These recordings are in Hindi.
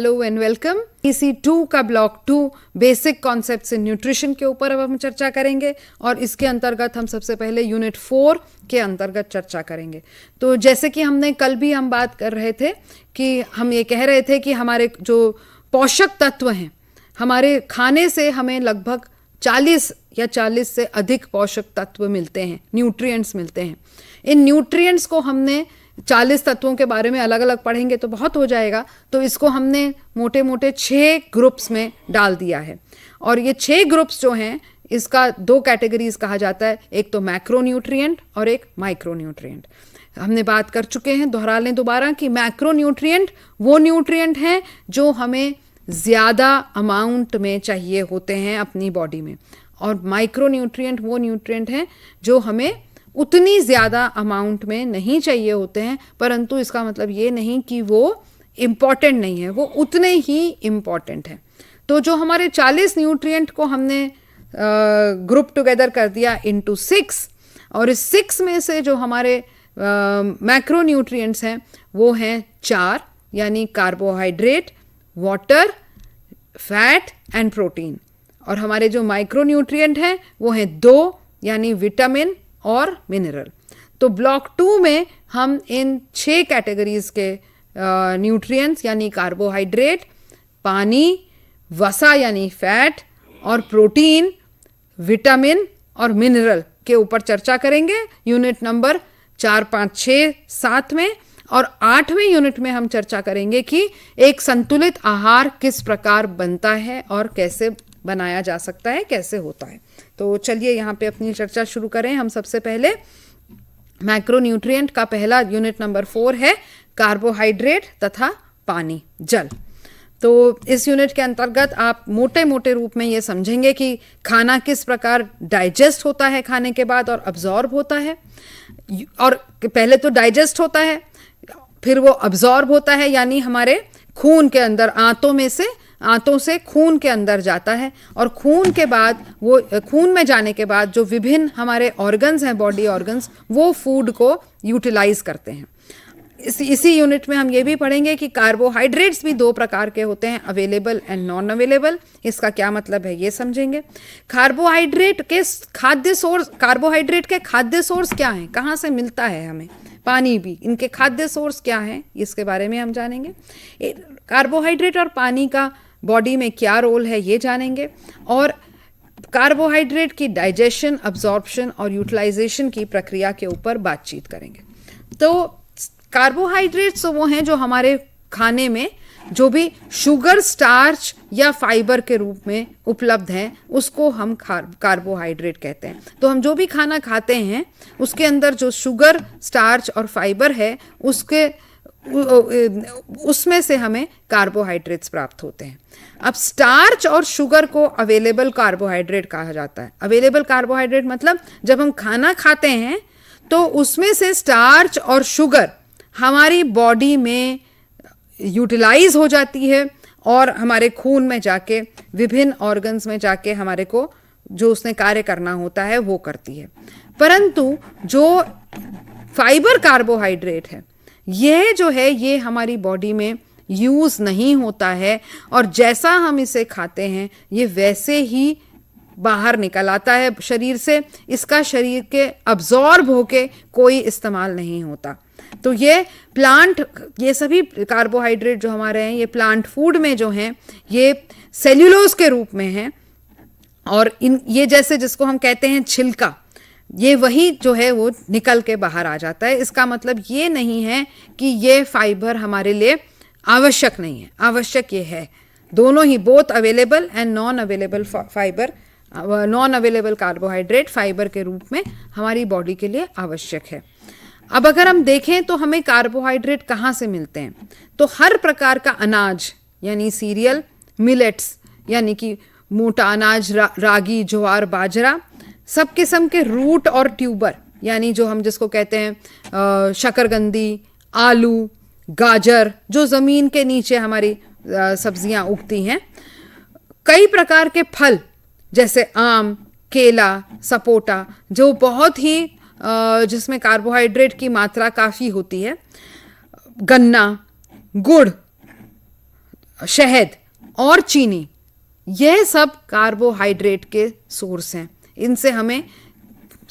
Hello and welcome. EC2 का block 2 basic concepts in nutrition के ऊपर अब हम चर्चा करेंगे और इसके अंतर्गत हम सबसे पहले यूनिट 4 के अंतर्गत चर्चा करेंगे। तो जैसे कि हमने कल भी हम बात कर रहे थे कि हम ये कह रहे थे कि हमारे जो पोषक तत्व हैं, हमारे खाने से हमें लगभग 40 या 40 से अधिक पोषक तत्व मिलते हैं, न्यूट्रिएंट्स मिलते हैं। इन न्यूट्रिएंट्स को हमने 40 तत्वों के बारे में अलग अलग पढ़ेंगे तो बहुत हो जाएगा, तो इसको हमने मोटे मोटे 6 ग्रुप्स में डाल दिया है। और ये 6 ग्रुप्स जो हैं, इसका 2 कैटेगरीज कहा जाता है, एक तो मैक्रो न्यूट्रिएंट और एक माइक्रो न्यूट्रिएंट। हमने बात कर चुके हैं, दोहरा लें दोबारा कि मैक्रो न्यूट्रिएंट वो न्यूट्रिएंट हैं जो हमें ज़्यादा अमाउंट में चाहिए होते हैं अपनी बॉडी में, और माइक्रो न्यूट्रिएंट वो न्यूट्रिएंट हैं जो हमें उतनी ज़्यादा अमाउंट में नहीं चाहिए होते हैं, परंतु इसका मतलब ये नहीं कि वो इम्पॉर्टेंट नहीं है, वो उतने ही इम्पॉर्टेंट हैं। तो जो हमारे 40 न्यूट्रिएंट को हमने ग्रुप टुगेदर कर दिया इनटू 6, और इस 6 में से जो हमारे मैक्रो न्यूट्रिएंट्स हैं वो हैं 4, यानी carbohydrate, water, fat and protein. और हमारे जो माइक्रो न्यूट्रिएंट हैं वो हैं 2, यानी विटामिन और मिनरल। तो ब्लॉक 2 में हम इन 6 कैटेगरीज के न्यूट्रिएंट्स यानी कार्बोहाइड्रेट, पानी, वसा यानी फैट, और प्रोटीन, विटामिन और मिनरल के ऊपर चर्चा करेंगे यूनिट नंबर 4, 5, 6, 7 में। और 8वें यूनिट में हम चर्चा करेंगे कि एक संतुलित आहार किस प्रकार बनता है और कैसे बनाया जा सकता है, कैसे होता है। तो चलिए यहाँ पे अपनी चर्चा शुरू करें। हम सबसे पहले मैक्रो न्यूट्रिएंट का पहला यूनिट नंबर 4 है कार्बोहाइड्रेट तथा पानी, जल। तो इस यूनिट के अंतर्गत आप मोटे मोटे रूप में ये समझेंगे कि खाना किस प्रकार डाइजेस्ट होता है खाने के बाद और अब्जॉर्ब होता है। और पहले तो डाइजेस्ट होता है, फिर वो अब्जॉर्ब होता है, यानी हमारे खून के अंदर, आंतों से खून के अंदर जाता है, और खून के बाद वो खून में जाने के बाद जो विभिन्न हमारे ऑर्गन्स हैं, बॉडी ऑर्गन्स, वो फूड को यूटिलाइज करते हैं। इसी यूनिट में हम ये भी पढ़ेंगे कि कार्बोहाइड्रेट्स भी 2 प्रकार के होते हैं, अवेलेबल एंड नॉन अवेलेबल। इसका क्या मतलब है ये समझेंगे। कार्बोहाइड्रेट के खाद्य सोर्स क्या हैं, कहाँ से मिलता है हमें, पानी भी, इनके खाद्य सोर्स क्या हैं, इसके बारे में हम जानेंगे। कार्बोहाइड्रेट और पानी का बॉडी में क्या रोल है ये जानेंगे, और कार्बोहाइड्रेट की डाइजेशन, अब्जॉर्प्शन और यूटिलाइजेशन की प्रक्रिया के ऊपर बातचीत करेंगे। तो कार्बोहाइड्रेट्स तो वो हैं जो हमारे खाने में जो भी शुगर, स्टार्च या फाइबर के रूप में उपलब्ध हैं, उसको हम कार्बोहाइड्रेट कहते हैं। तो हम जो भी खाना खाते हैं उसके अंदर जो शुगर, स्टार्च और फाइबर है, उसमें से हमें कार्बोहाइड्रेट्स प्राप्त होते हैं। अब स्टार्च और शुगर को अवेलेबल कार्बोहाइड्रेट कहा जाता है। अवेलेबल कार्बोहाइड्रेट मतलब जब हम खाना खाते हैं तो उसमें से स्टार्च और शुगर हमारी बॉडी में यूटिलाइज हो जाती है और हमारे खून में जाके, विभिन्न ऑर्गन्स में जाके हमारे को जो उसने कार्य करना होता है वो करती है। परंतु जो फाइबर कार्बोहाइड्रेट है, ये जो है ये हमारी बॉडी में यूज़ नहीं होता है, और जैसा हम इसे खाते हैं ये वैसे ही बाहर निकल आता है शरीर से। इसका शरीर के अब्जॉर्ब होके कोई इस्तेमाल नहीं होता। तो ये सभी कार्बोहाइड्रेट जो हमारे हैं, ये प्लांट फूड में जो हैं, ये सेल्यूलोज के रूप में हैं, और ये जैसे जिसको हम कहते हैं छिलका, ये वही जो है वो निकल के बाहर आ जाता है। इसका मतलब ये नहीं है कि ये फाइबर हमारे लिए आवश्यक नहीं है, आवश्यक ये है। दोनों ही, both available and non available fiber, non available carbohydrate fiber के रूप में हमारी बॉडी के लिए आवश्यक है। अब अगर हम देखें तो हमें कार्बोहाइड्रेट कहाँ से मिलते हैं, तो हर प्रकार का अनाज यानी सीरियल, मिलेट्स यानी कि मोटा अनाज, रागी, ज्वार, बाजरा, सब किस्म के रूट और ट्यूबर यानी जो हम जिसको कहते हैं शकरकंदी, आलू, गाजर, जो ज़मीन के नीचे हमारी सब्जियां उगती हैं, कई प्रकार के फल जैसे आम, केला, सपोटा, जो बहुत ही जिसमें कार्बोहाइड्रेट की मात्रा काफ़ी होती है, गन्ना, गुड़, शहद और चीनी, यह सब कार्बोहाइड्रेट के सोर्स हैं। इनसे हमें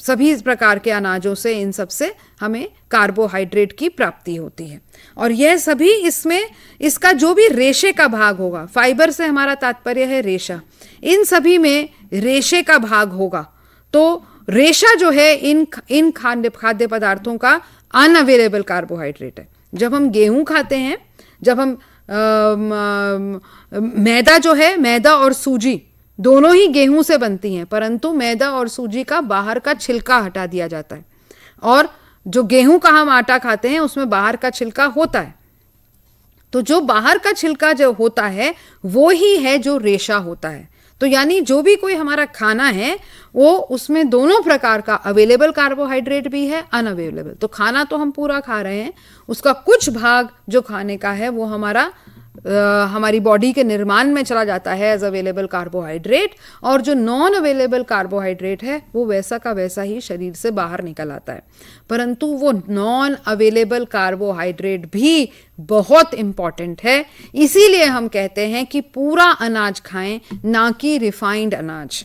सभी प्रकार के अनाजों से, इन सब से हमें कार्बोहाइड्रेट की प्राप्ति होती है। और यह सभी इसमें, इसका जो भी रेशे का भाग होगा, फाइबर से हमारा तात्पर्य है रेशा, इन सभी में रेशे का भाग होगा। तो रेशा जो है इन खाद्य पदार्थों का अनअवेलेबल कार्बोहाइड्रेट है। जब हम गेहूं खाते हैं, जब हम मैदा जो है, मैदा और सूजी दोनों ही गेहूं से बनती हैं, परंतु मैदा और सूजी का बाहर का छिलका हटा दिया जाता है, और जो गेहूं का हम आटा खाते हैं उसमें बाहर का छिलका होता है। तो जो बाहर का छिलका जो होता है वो ही है जो रेशा होता है। तो यानी जो भी कोई हमारा खाना है वो, उसमें दोनों प्रकार का अवेलेबल कार्बोहाइड्रेट भी है, अनअवेलेबल। तो खाना तो हम पूरा खा रहे हैं, उसका कुछ भाग जो खाने का है वो हमारी बॉडी के निर्माण में चला जाता है एज अवेलेबल कार्बोहाइड्रेट, और जो नॉन अवेलेबल कार्बोहाइड्रेट है वो वैसा का वैसा ही शरीर से बाहर निकल आता है। परंतु वो नॉन अवेलेबल कार्बोहाइड्रेट भी बहुत इंपॉर्टेंट है, इसीलिए हम कहते हैं कि पूरा अनाज खाएं, ना कि रिफाइंड अनाज।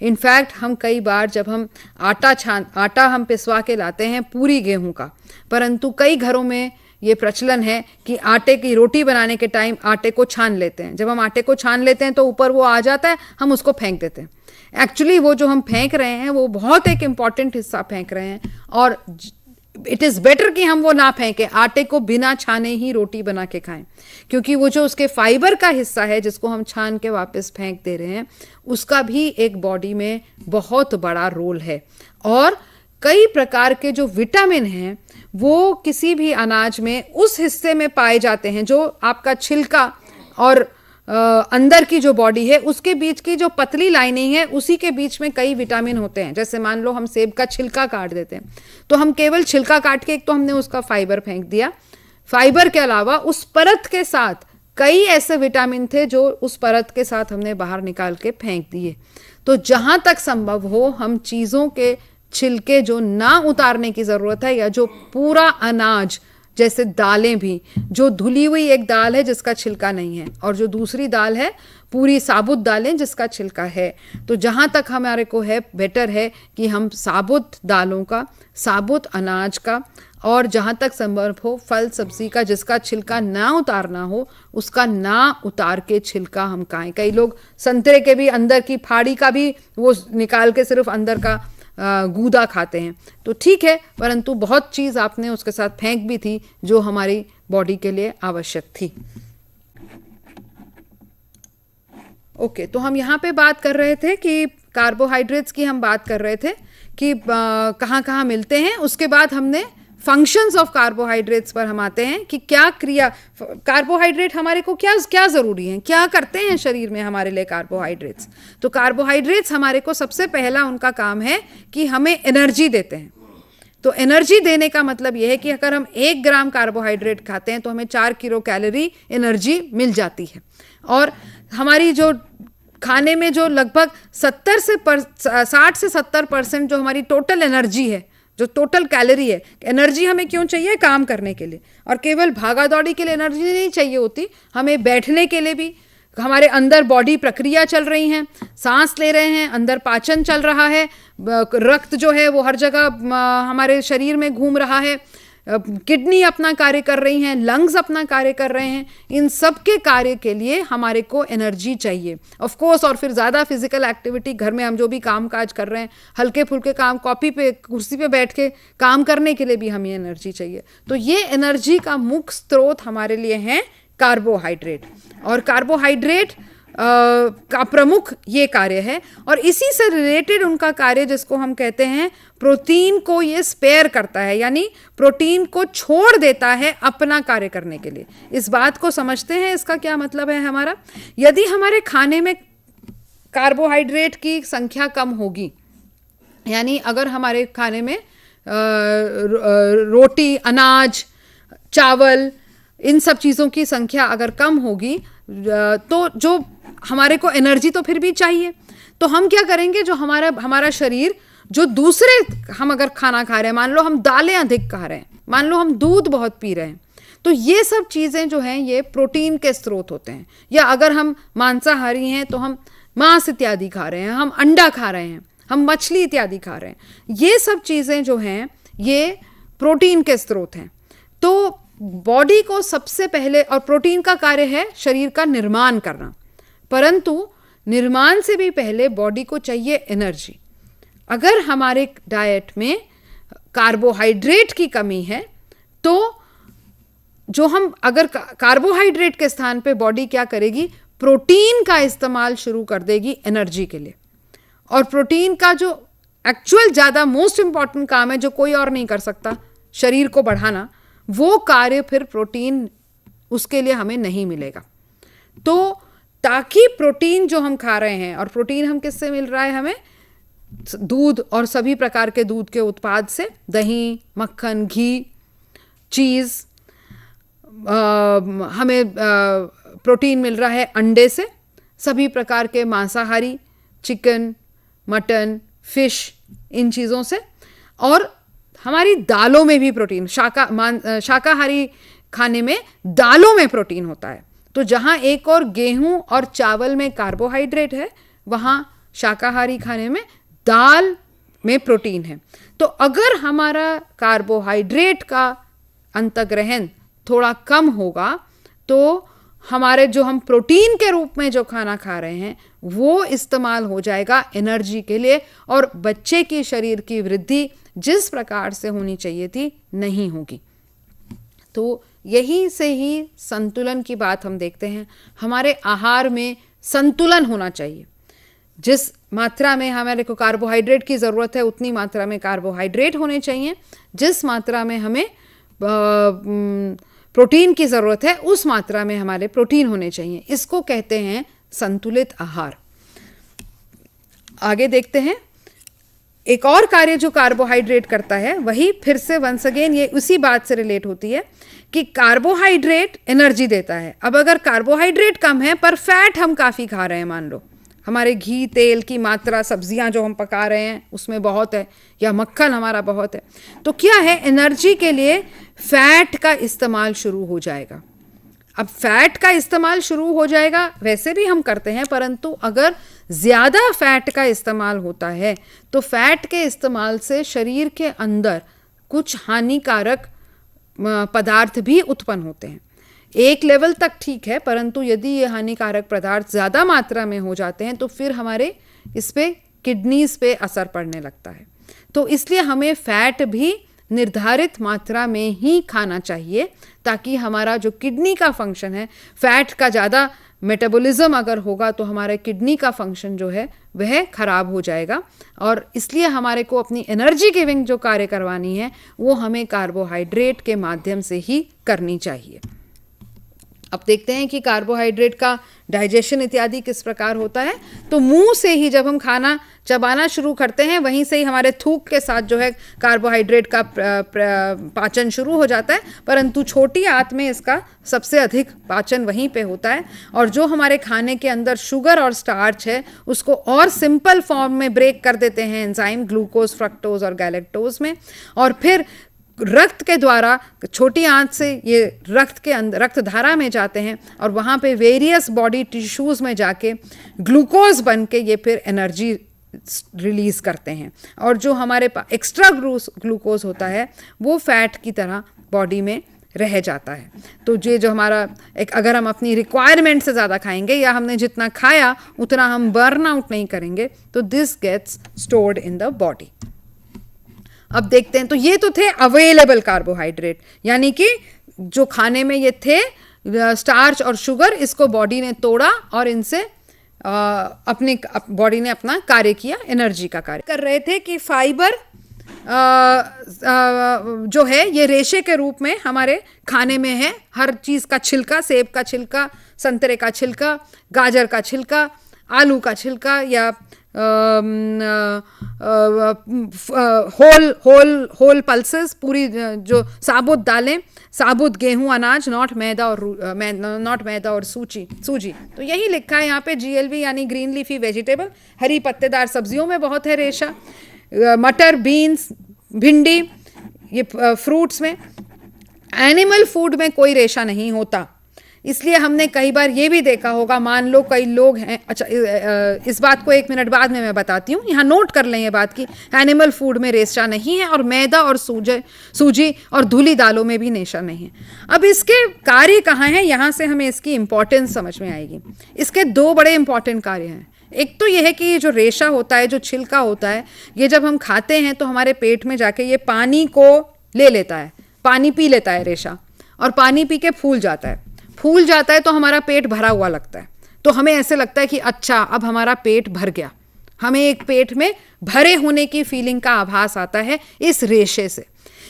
इनफैक्ट हम कई बार जब हम आटा हम पिसवा के लाते हैं पूरी गेहूं का, परंतु कई घरों में ये प्रचलन है कि आटे की रोटी बनाने के टाइम आटे को छान लेते हैं। जब हम आटे को छान लेते हैं तो ऊपर वो आ जाता है, हम उसको फेंक देते हैं। एक्चुअली वो जो हम फेंक रहे हैं वो बहुत एक इम्पॉर्टेंट हिस्सा फेंक रहे हैं, और इट इज़ बेटर कि हम वो ना फेंके, आटे को बिना छाने ही रोटी बना के खाएं, क्योंकि वो जो उसके फाइबर का हिस्सा है जिसको हम छान के वापस फेंक दे रहे हैं, उसका भी एक बॉडी में बहुत बड़ा रोल है। और कई प्रकार के जो विटामिन हैं वो किसी भी अनाज में उस हिस्से में पाए जाते हैं जो आपका छिलका और अंदर की जो बॉडी है उसके बीच की जो पतली लाइनिंग है, उसी के बीच में कई विटामिन होते हैं। जैसे मान लो हम सेब का छिलका काट देते हैं, तो हम केवल छिलका काट के, एक तो हमने उसका फाइबर फेंक दिया, फाइबर के अलावा उस परत के साथ कई ऐसे विटामिन थे जो उस परत के साथ हमने बाहर निकाल के फेंक दिए। तो जहां तक संभव हो हम चीज़ों के छिलके जो ना उतारने की ज़रूरत है, या जो पूरा अनाज, जैसे दालें भी, जो धुली हुई एक दाल है जिसका छिलका नहीं है, और जो दूसरी दाल है पूरी साबुत दालें जिसका छिलका है, तो जहाँ तक हमारे को है बेटर है कि हम साबुत दालों का, साबुत अनाज का, और जहाँ तक संभव हो फल सब्जी का जिसका छिलका ना उतारना हो उसका ना उतार के छिलका हम खाएं। कई लोग संतरे के भी अंदर की फाड़ी का भी वो निकाल के सिर्फ अंदर का गूदा खाते हैं, तो ठीक है, परंतु बहुत चीज़ आपने उसके साथ फेंक भी थी जो हमारी बॉडी के लिए आवश्यक थी। ओके, तो हम यहाँ पे बात कर रहे थे कि कार्बोहाइड्रेट्स की हम बात कर रहे थे कि कहाँ कहाँ मिलते हैं। उसके बाद हमने फंक्शंस ऑफ कार्बोहाइड्रेट्स पर हम आते हैं कि क्या क्रिया, कार्बोहाइड्रेट हमारे को क्या क्या ज़रूरी है, क्या करते हैं शरीर में हमारे लिए कार्बोहाइड्रेट्स। तो कार्बोहाइड्रेट्स हमारे को सबसे पहला उनका काम है कि हमें एनर्जी देते हैं। तो एनर्जी देने का मतलब यह है कि अगर हम 1 ग्राम कार्बोहाइड्रेट खाते हैं तो हमें 4 किलो कैलोरी एनर्जी मिल जाती है। और हमारी जो खाने में जो लगभग 60 से 70% जो हमारी टोटल एनर्जी है, जो टोटल कैलोरी है, एनर्जी हमें क्यों चाहिए? काम करने के लिए। और केवल भागा दौड़ी के लिए एनर्जी नहीं चाहिए होती, हमें बैठने के लिए भी, हमारे अंदर बॉडी प्रक्रिया चल रही हैं, सांस ले रहे हैं, अंदर पाचन चल रहा है, रक्त जो है वो हर जगह हमारे शरीर में घूम रहा है, किडनी अपना कार्य कर रही हैं, लंग्स अपना कार्य कर रहे हैं, इन सब के कार्य के लिए हमारे को एनर्जी चाहिए ऑफ कोर्स। और फिर ज़्यादा फिजिकल एक्टिविटी, घर में हम जो भी काम काज कर रहे हैं, हल्के फुल्के काम, कॉपी पे कुर्सी पे बैठ के काम करने के लिए भी हमें एनर्जी चाहिए। तो ये एनर्जी का मुख्य स्रोत हमारे लिए है कार्बोहाइड्रेट, और कार्बोहाइड्रेट का प्रमुख ये कार्य है। और इसी से रिलेटेड उनका कार्य जिसको हम कहते हैं प्रोटीन को ये स्पेयर करता है, यानी प्रोटीन को छोड़ देता है अपना कार्य करने के लिए। इस बात को समझते हैं, इसका क्या मतलब है हमारा? यदि हमारे खाने में कार्बोहाइड्रेट की संख्या कम होगी, यानी अगर हमारे खाने में रोटी, अनाज, चावल, इन सब चीज़ों की संख्या अगर कम होगी, तो जो हमारे को एनर्जी तो फिर भी चाहिए। तो हम क्या करेंगे, जो हमारा शरीर, जो दूसरे, हम अगर खाना खा रहे हैं, मान लो हम दालें अधिक खा रहे हैं, मान लो हम दूध बहुत पी रहे हैं, तो ये सब चीज़ें जो हैं ये प्रोटीन के स्रोत होते हैं। या अगर हम मांसाहारी हैं तो हम मांस इत्यादि खा रहे हैं, हम अंडा खा रहे हैं, हम मछली इत्यादि खा रहे हैं, ये सब चीज़ें जो हैं ये प्रोटीन के स्रोत हैं। तो बॉडी को सबसे पहले, और प्रोटीन का कार्य है शरीर का निर्माण करना, परंतु निर्माण से भी पहले बॉडी को चाहिए एनर्जी। अगर हमारे डाइट में कार्बोहाइड्रेट की कमी है तो जो हम अगर कार्बोहाइड्रेट के स्थान पे बॉडी क्या करेगी, प्रोटीन का इस्तेमाल शुरू कर देगी एनर्जी के लिए। और प्रोटीन का जो एक्चुअल ज़्यादा मोस्ट इंपॉर्टेंट काम है जो कोई और नहीं कर सकता, शरीर को बढ़ाना, वो कार्य फिर प्रोटीन उसके लिए हमें नहीं मिलेगा। तो ताकि प्रोटीन जो हम खा रहे हैं, और प्रोटीन हम किससे मिल रहा है, हमें दूध और सभी प्रकार के दूध के उत्पाद से, दही, मक्खन, घी, चीज़, हमें प्रोटीन मिल रहा है अंडे से, सभी प्रकार के मांसाहारी, चिकन, मटन, फिश, इन चीज़ों से, और हमारी दालों में भी प्रोटीन, शाकाहारी खाने में दालों में प्रोटीन होता है। तो जहाँ एक और गेहूं और चावल में कार्बोहाइड्रेट है, वहाँ शाकाहारी खाने में दाल में प्रोटीन है। तो अगर हमारा कार्बोहाइड्रेट का अंतर्ग्रहण थोड़ा कम होगा तो हमारे जो हम प्रोटीन के रूप में जो खाना खा रहे हैं वो इस्तेमाल हो जाएगा एनर्जी के लिए, और बच्चे की शरीर की वृद्धि जिस प्रकार से होनी चाहिए थी नहीं होगी। तो यही से ही संतुलन की बात हम देखते हैं। हमारे आहार में संतुलन होना चाहिए। जिस मात्रा में हमारे को कार्बोहाइड्रेट की ज़रूरत है उतनी मात्रा में कार्बोहाइड्रेट होने चाहिए, जिस मात्रा में हमें प्रोटीन की ज़रूरत है उस मात्रा में हमारे प्रोटीन होने चाहिए। इसको कहते हैं संतुलित आहार। आगे देखते हैं, एक और कार्य जो कार्बोहाइड्रेट करता है वही फिर से वंस अगेन ये उसी बात से रिलेट होती है कि कार्बोहाइड्रेट एनर्जी देता है। अब अगर कार्बोहाइड्रेट कम है पर फैट हम काफ़ी खा रहे हैं, मान लो हमारे घी तेल की मात्रा, सब्जियां जो हम पका रहे हैं उसमें बहुत है, या मक्खन हमारा बहुत है, तो क्या है, एनर्जी के लिए फैट का इस्तेमाल शुरू हो जाएगा। अब फैट का इस्तेमाल शुरू हो जाएगा, वैसे भी हम करते हैं, परंतु अगर ज़्यादा फैट का इस्तेमाल होता है तो फैट के इस्तेमाल से शरीर के अंदर कुछ हानिकारक पदार्थ भी उत्पन्न होते हैं। एक लेवल तक ठीक है, परंतु यदि ये हानिकारक पदार्थ ज़्यादा मात्रा में हो जाते हैं तो फिर हमारे इस पे किडनीज पे असर पड़ने लगता है। तो इसलिए हमें फैट भी निर्धारित मात्रा में ही खाना चाहिए, ताकि हमारा जो किडनी का फंक्शन है, फैट का ज़्यादा मेटाबॉलिज्म अगर होगा तो हमारे किडनी का फंक्शन जो है वह खराब हो जाएगा। और इसलिए हमारे को अपनी एनर्जी गिविंग जो कार्य करवानी है वो हमें कार्बोहाइड्रेट के माध्यम से ही करनी चाहिए। अब देखते हैं कि कार्बोहाइड्रेट का डाइजेशन इत्यादि किस प्रकार होता है। तो मुंह से ही जब हम खाना चबाना शुरू करते हैं वहीं से ही हमारे थूक के साथ जो है कार्बोहाइड्रेट का पाचन शुरू हो जाता है, परंतु छोटी आंत में इसका सबसे अधिक पाचन वहीं पे होता है। और जो हमारे खाने के अंदर शुगर और स्टार्च है उसको और सिंपल फॉर्म में ब्रेक कर देते हैं एंजाइम ग्लूकोज, फ्रक्टोज और गैलेक्टोज में, और फिर रक्त के द्वारा छोटी आंत से ये रक्त के अंदर रक्त धारा में जाते हैं और वहाँ पे वेरियस बॉडी टिश्यूज़ में जाके ग्लूकोज बन के ये फिर एनर्जी रिलीज़ करते हैं। और जो हमारे पास एक्स्ट्रा ग्लूकोज होता है वो फैट की तरह बॉडी में रह जाता है। तो ये जो हमारा अगर हम अपनी रिक्वायरमेंट से ज़्यादा खाएंगे या हमने जितना खाया उतना हम बर्न आउट नहीं करेंगे तो this gets stored in the body. अब देखते हैं, तो ये तो थे अवेलेबल कार्बोहाइड्रेट, यानी कि जो खाने में ये थे स्टार्च और शुगर, इसको बॉडी ने तोड़ा और इनसे अपनी बॉडी ने अपना कार्य किया, एनर्जी का कार्य कर रहे थे। कि फाइबर जो है ये रेशे के रूप में हमारे खाने में है। हर चीज़ का छिलका, सेब का छिलका, संतरे का छिलका, गाजर का छिलका, आलू का छिलका, या होल पल्सेस, पूरी जो साबुत दालें, साबुत गेहूं, अनाज, नॉट मैदा और सूजी। तो यही लिखा है यहाँ पे GLV यानी ग्रीन लीफी वेजिटेबल। हरी पत्तेदार सब्जियों में बहुत है रेशा, मटर, बीन्स, भिंडी, ये फ्रूट्स में, एनिमल फूड में कोई रेशा नहीं होता। इसलिए हमने कई बार ये भी देखा होगा, मान लो कई लोग हैं, अच्छा इस बात को 1 मिनट बाद में मैं बताती हूँ, यहाँ नोट कर लें ये बात कि एनिमल फूड में रेशा नहीं है और मैदा और सूजी और धुली दालों में भी रेशा नहीं है। अब इसके कार्य कहाँ हैं, यहाँ से हमें इसकी इंपॉर्टेंस समझ में आएगी। इसके 2 बड़े इंपॉर्टेंट कार्य हैं। एक तो यह है कि जो रेशा होता है, जो छिलका होता है, ये जब हम खाते हैं तो हमारे पेट में जाके ये पानी को ले लेता है, पानी पी लेता है रेशा, और पानी पी के फूल जाता है तो हमारा पेट भरा हुआ लगता है। तो हमें ऐसे लगता है कि अच्छा अब हमारा पेट भर गया, हमें एक पेट में भरे होने की फीलिंग का आभास आता है इस रेशे से।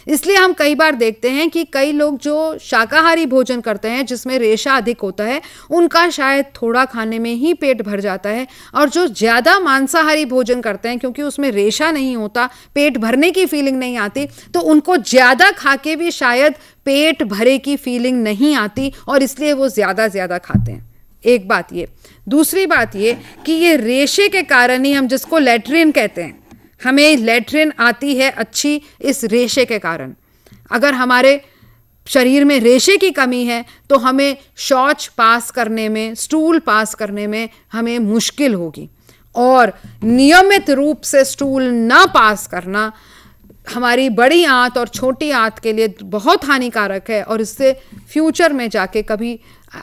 इसलिए हम कई बार देखते हैं कि कई लोग जो शाकाहारी भोजन करते हैं जिसमें रेशा अधिक होता है, उनका शायद थोड़ा खाने में ही पेट भर जाता है, और जो ज़्यादा मांसाहारी भोजन करते हैं क्योंकि उसमें रेशा नहीं होता, पेट भरने की फीलिंग नहीं आती, तो उनको ज़्यादा खा के भी शायद पेट भरे की फीलिंग नहीं आती और इसलिए वो ज़्यादा खाते हैं। एक बात ये। दूसरी बात ये कि ये रेशे के कारण ही हम जिसको लैट्रिन कहते हैं, हमें लैट्रिन आती है अच्छी इस रेशे के कारण। अगर हमारे शरीर में रेशे की कमी है तो हमें शौच पास करने में, स्टूल पास करने में हमें मुश्किल होगी, और नियमित रूप से स्टूल ना पास करना हमारी बड़ी आंत और छोटी आंत के लिए बहुत हानिकारक है, और इससे फ्यूचर में जाके कभी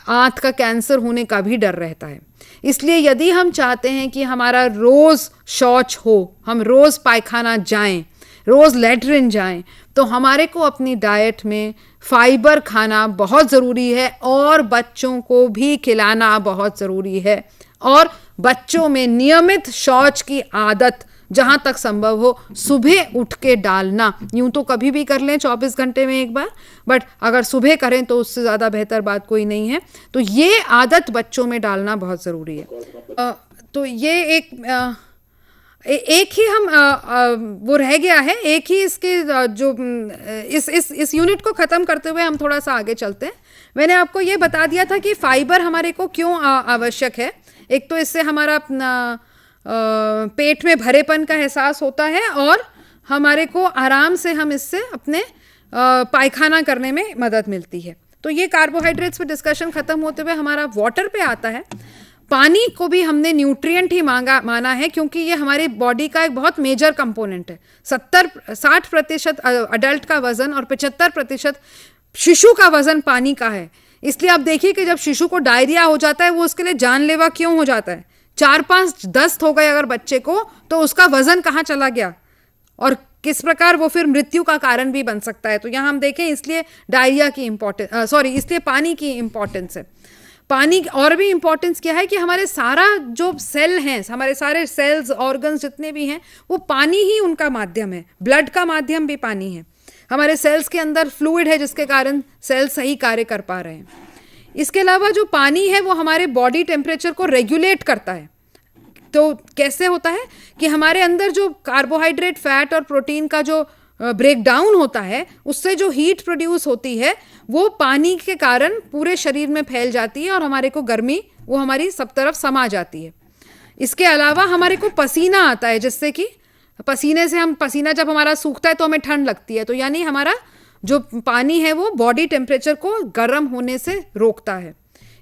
आंत का कैंसर होने का भी डर रहता है। इसलिए यदि हम चाहते हैं कि हमारा रोज़ शौच हो, हम रोज़ पायखाना जाएं, रोज़ लैट्रिन जाएं, तो हमारे को अपनी डाइट में फाइबर खाना बहुत ज़रूरी है, और बच्चों को भी खिलाना बहुत ज़रूरी है, और बच्चों में नियमित शौच की आदत जहाँ तक संभव हो सुबह उठ के डालना। यूं तो कभी भी कर लें 24 घंटे में एक बार, बट अगर सुबह करें तो उससे ज़्यादा बेहतर बात कोई नहीं है। तो ये आदत बच्चों में डालना बहुत ज़रूरी है। तो ये एक ही हम वो रह गया है, एक ही इसके जो इस यूनिट को ख़त्म करते हुए हम थोड़ा सा आगे चलते हैं। मैंने आपको ये बता दिया था कि फाइबर हमारे को क्यों आवश्यक है। एक तो इससे हमारा पेट में भरेपन का एहसास होता है, और हमारे को आराम से हम इससे अपने पायखाना करने में मदद मिलती है। तो ये कार्बोहाइड्रेट्स पे डिस्कशन खत्म होते हुए हमारा वाटर पे आता है। पानी को भी हमने न्यूट्रिएंट ही माना है, क्योंकि ये हमारी बॉडी का एक बहुत मेजर कंपोनेंट है। 60% अडल्ट का वजन और 75% शिशु का वजन पानी का है। इसलिए आप देखिए कि जब शिशु को डायरिया हो जाता है, वो उसके लिए जानलेवा क्यों हो जाता है। 4-5 दस्त हो गए अगर बच्चे को, तो उसका वजन कहाँ चला गया और किस प्रकार वो फिर मृत्यु का कारण भी बन सकता है। तो यहाँ हम देखें, इसलिए डायरिया की इसलिए पानी की इंपॉर्टेंस है। पानी और भी इंपॉर्टेंस क्या है कि हमारे सारा जो सेल हैं, हमारे सारे सेल्स, ऑर्गन्स जितने भी हैं, वो पानी ही उनका माध्यम है। ब्लड का माध्यम भी पानी है। हमारे सेल्स के अंदर फ्लूइड है जिसके कारण सेल सही कार्य कर पा रहे हैं। इसके अलावा जो पानी है वो हमारे बॉडी टेम्परेचर को रेगुलेट करता है। तो कैसे होता है कि हमारे अंदर जो कार्बोहाइड्रेट, फैट और प्रोटीन का जो ब्रेक डाउन होता है, उससे जो हीट प्रोड्यूस होती है वो पानी के कारण पूरे शरीर में फैल जाती है और हमारे को गर्मी वो हमारी सब तरफ समा जाती है। इसके अलावा हमारे को पसीना आता है, जिससे कि पसीना जब हमारा सूखता है तो हमें ठंड लगती है। तो यानी हमारा जो पानी है वो बॉडी टेम्परेचर को गर्म होने से रोकता है।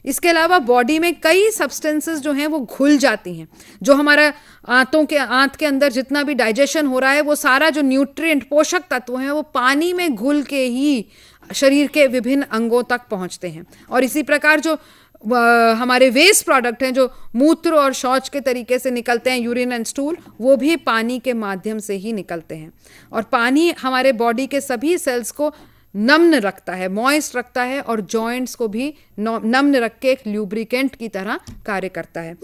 इसके अलावा बॉडी में कई सब्सटेंसेस जो हैं वो घुल जाती हैं। जो हमारा आंत के अंदर जितना भी डाइजेशन हो रहा है, वो सारा जो न्यूट्रिएंट, पोषक तत्व हैं, वो पानी में घुल के ही शरीर के विभिन्न अंगों तक पहुंचते हैं। और इसी प्रकार जो हमारे वेस्ट प्रोडक्ट हैं, जो मूत्र और शौच के तरीके से निकलते हैं, यूरिन एंड स्टूल, वो भी पानी के माध्यम से ही निकलते हैं। और पानी हमारे बॉडी के सभी सेल्स को नम्न रखता है, मॉइस्ट रखता है, और जॉइंट्स को भी नम्न रख के एक ल्यूब्रिकेंट की तरह कार्य करता है।